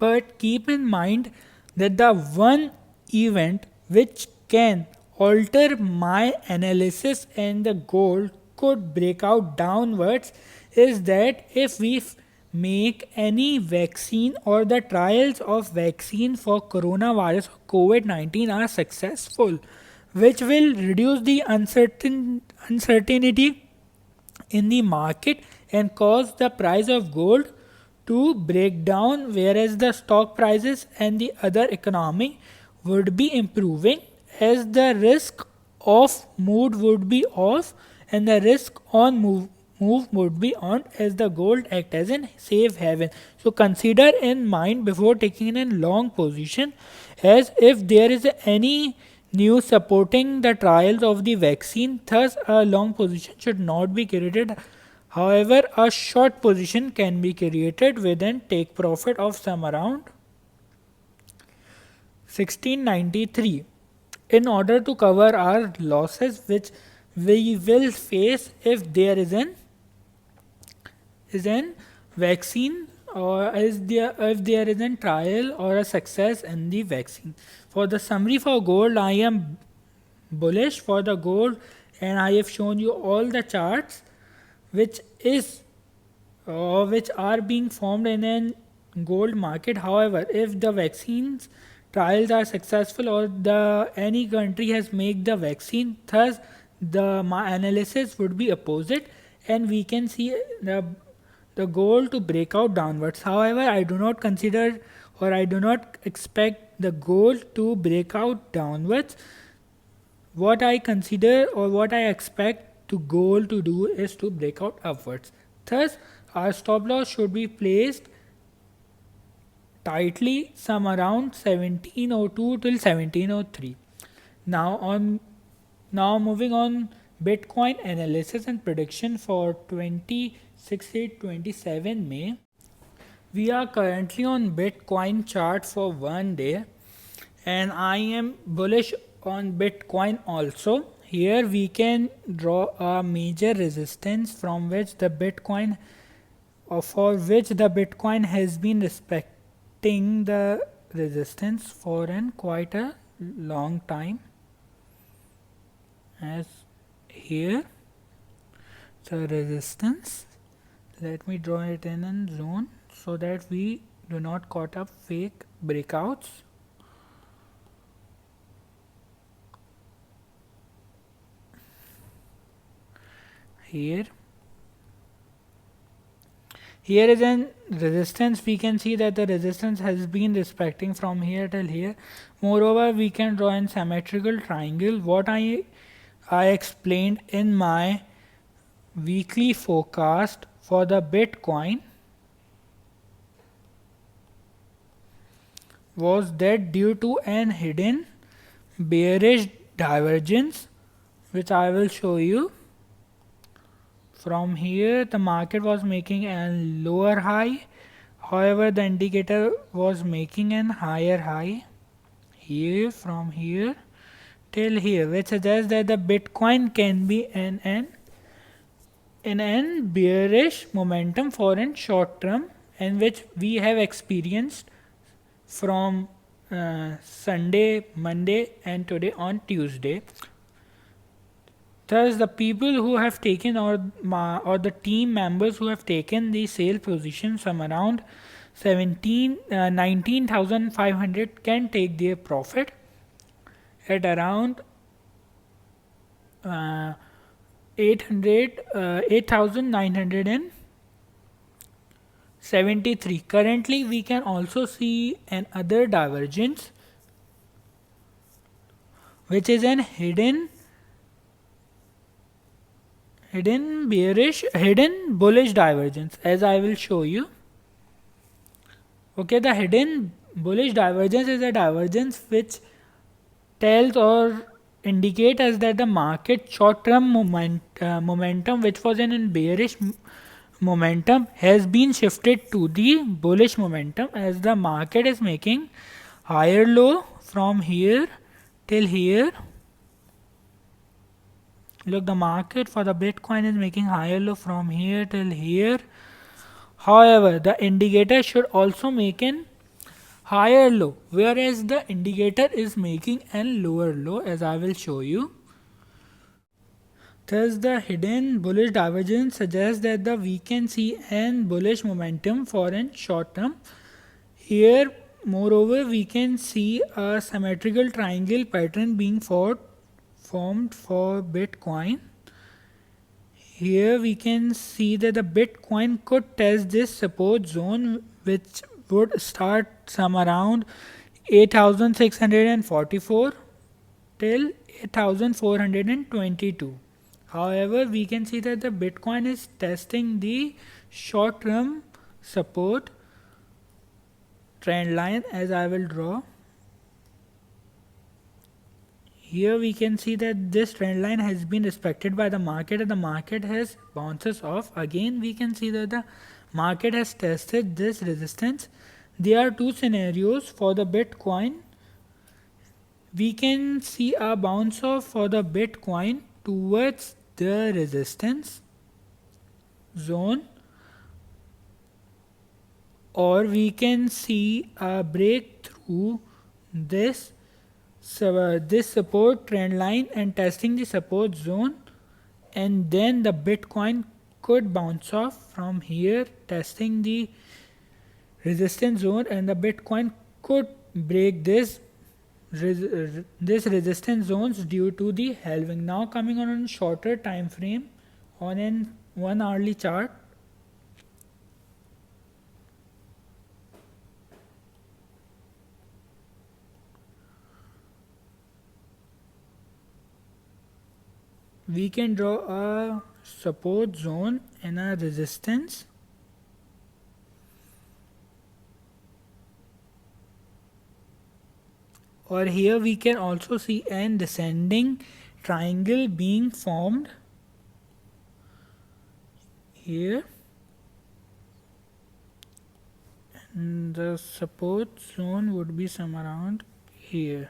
But keep in mind that the one event which can alter my analysis and the gold could break out downwards is that if we make any vaccine or the trials of vaccine for coronavirus or COVID-19 are successful, which will reduce the uncertainty in the market and cause the price of gold to break down, whereas the stock prices and the other economy would be improving as the risk of mood would be off and the risk on move would be on as the gold act as a safe haven. So consider in mind before taking a long position, as if there is any news supporting the trials of the vaccine, thus a long position should not be created. However, a short position can be created with an take profit of some around 1693 in order to cover our losses which we will face if there is an vaccine or if there is a trial or a success in the vaccine. For the summary for gold, I am bullish for the gold and I have shown you all the charts which are being formed in a gold market. However, if the vaccines trials are successful or any country has made the vaccine, thus my analysis would be opposite and we can see the goal to break out downwards. However, I do not consider or I do not expect the goal to break out downwards. What I consider or what I expect to goal to do is to break out upwards. Thus, our stop loss should be placed tightly some around 1702 till 1703. Now moving on Bitcoin analysis and prediction for 26/8/27 May. We are currently on Bitcoin chart for 1 day and I am bullish on Bitcoin also. Here we can draw a major resistance from which the Bitcoin has been respecting the resistance for quite a long time, as here the resistance. Let me draw it in a zone so that we do not caught up fake breakouts. Here is an resistance. We can see that the resistance has been respecting from here till here. Moreover, we can draw a symmetrical triangle. What I explained in my weekly forecast for the Bitcoin was that due to an hidden bearish divergence, which I will show you. From here, the market was making a lower high. However, the indicator was making an higher high here from here till here, which suggests that the Bitcoin can be in an bearish momentum for a short term, and which we have experienced from Sunday, Monday, and today on Tuesday. Thus, the people who have taken or the team members who have taken the sale position from around 19,500 can take their profit at around 8,973. Currently, we can also see another divergence, which is an hidden bullish divergence, as I will show you. Okay, the hidden bullish divergence is a divergence which tells or indicates us that the market short-term momentum, which was in bearish momentum, has been shifted to the bullish momentum, as the market is making higher low from here till here. Look, the market for the Bitcoin is making higher low from here till here. However, the indicator should also make an higher low, whereas the indicator is making an lower low, as I will show you. Thus, the hidden bullish divergence suggests that we can see an bullish momentum for an short term. Here, moreover, we can see a symmetrical triangle pattern being formed for Bitcoin. Here we can see that the Bitcoin could test this support zone, which would start some around 8,644 till 8,422. However, we can see that the Bitcoin is testing the short-term support trend line, as I will draw. Here we can see that this trend line has been respected by the market and the market has bounces off. Again, we can see that the market has tested this resistance. There are two scenarios for the Bitcoin. We can see a bounce off for the Bitcoin towards the resistance zone, or we can see a break through this support trend line and testing the support zone, and then the Bitcoin could bounce off from here testing the resistance zone, and the Bitcoin could break this resistance zones due to the halving. Now coming on a shorter time frame on an 1 hourly chart. We can draw a support zone and a resistance. Or here we can also see an descending triangle being formed here, and the support zone would be some around here.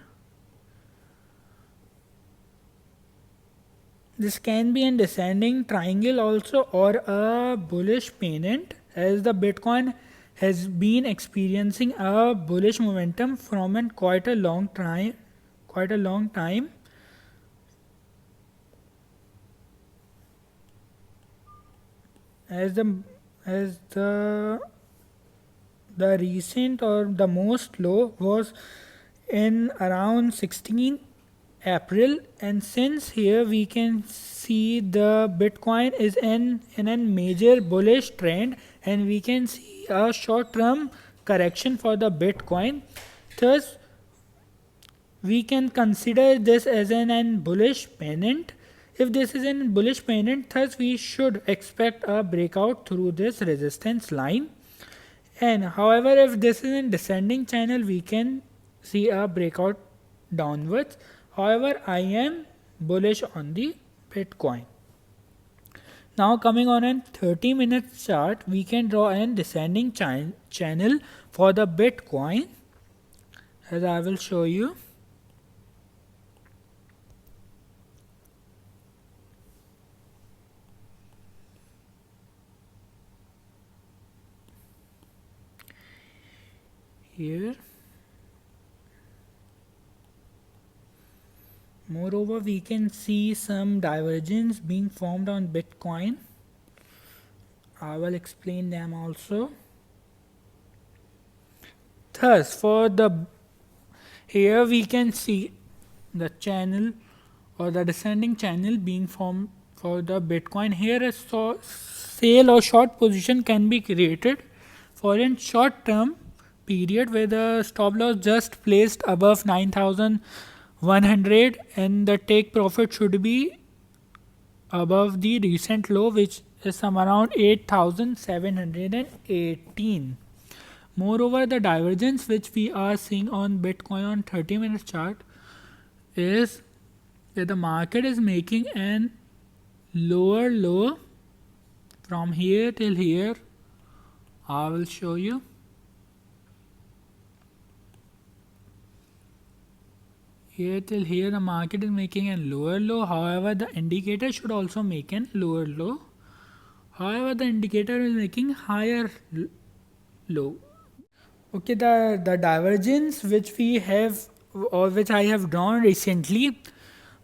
This can be a descending triangle also, or a bullish pennant, as the Bitcoin has been experiencing a bullish momentum from quite a long time. As the recent or the most low was in around 16 April, and since here we can see the Bitcoin is in a major bullish trend, and we can see a short term correction for the Bitcoin. Thus, we can consider this as an bullish pennant. If this is a bullish pennant, thus we should expect a breakout through this resistance line. And however, if this is a descending channel, we can see a breakout downwards. However, I am bullish on the Bitcoin. Now coming on a 30-minute chart, we can draw a descending channel for the Bitcoin, as I will show you. Here. Moreover, we can see some divergence being formed on Bitcoin. I will explain them also. Thus, here we can see the channel or the descending channel being formed for the Bitcoin. Here a sale or short position can be created for a short term period where the stop loss just placed above 9,100 and the take profit should be above the recent low, which is some around 8,718. Moreover, the divergence which we are seeing on Bitcoin on 30-minute chart is that the market is making an lower low from here till here. I will show you. Here till here the market is making a lower low. However, the indicator should also make a lower low. However, the indicator is making higher low. Okay, the divergence which we have or which I have drawn recently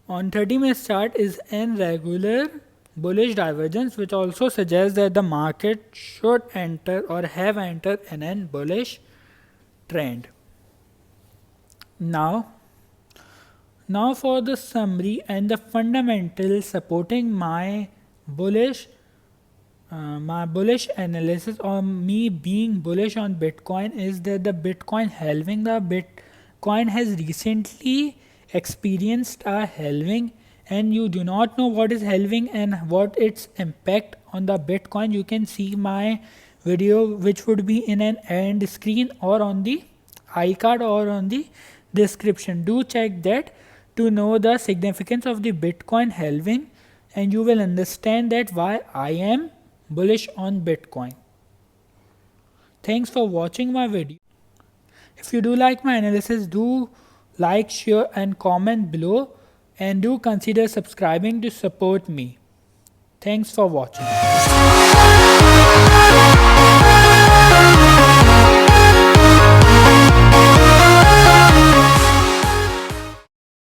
on 30 minutes chart is an regular bullish divergence, which also suggests that the market should enter or have entered in a bullish trend. Now for the summary and the fundamentals supporting my bullish analysis or me being bullish on Bitcoin is that the Bitcoin halving, the Bitcoin has recently experienced a halving, and you do not know what is halving and what its impact on the Bitcoin. You can see my video, which would be in an end screen or on the iCard or on the description. Do check that to know the significance of the Bitcoin halving, and you will understand that why I am bullish on Bitcoin. Thanks for watching my video. If you do like my analysis, do like, share and comment below, and do consider subscribing to support me. Thanks for watching.